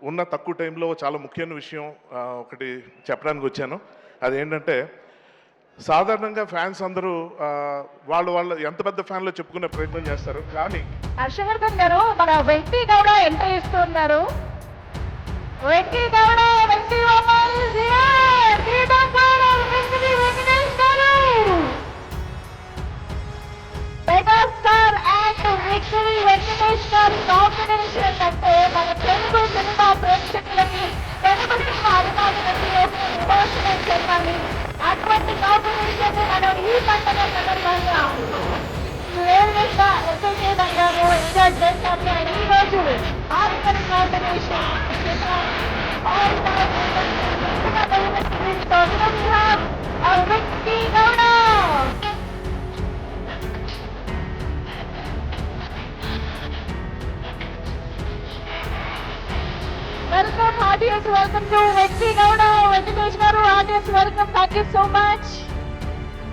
ఉన్న తక్కువ టైంలో చాలా ముఖ్యమైన విషయం ఒకటి చెప్పడానికి వచ్చాను. అదేంటంటే సాధారణంగా ఫ్యాన్స్ అందరూ వాళ్ళు ఎంత పెద్ద ఫ్యాన్లో చెప్పుకునే ప్రయత్నం చేస్తారు. కానీ హర్షవర్ధన్ గారు మన వెంకీ గౌడ ఎంట్రీ ఇస్తున్నారు. Venky Gowda megastar and victory Venkatesh గారి కాంబినేషన్ అంటే మన తెలుగు సినిమా ప్రేక్షకులకి తెలుగు అభిమానులకి విమోచనం చెప్పాలి. అటువంటి కాంబినేషన్ మనం ఈ పండుగ సందర్భంగా ఎంజాయ్ చేస్తాం. ఈ రోజు ఆర్గన్ combination Venky Gowda. Welcome audience, welcome to Venki Gowda, Venkatesh garu audience, welcome, thank you so much.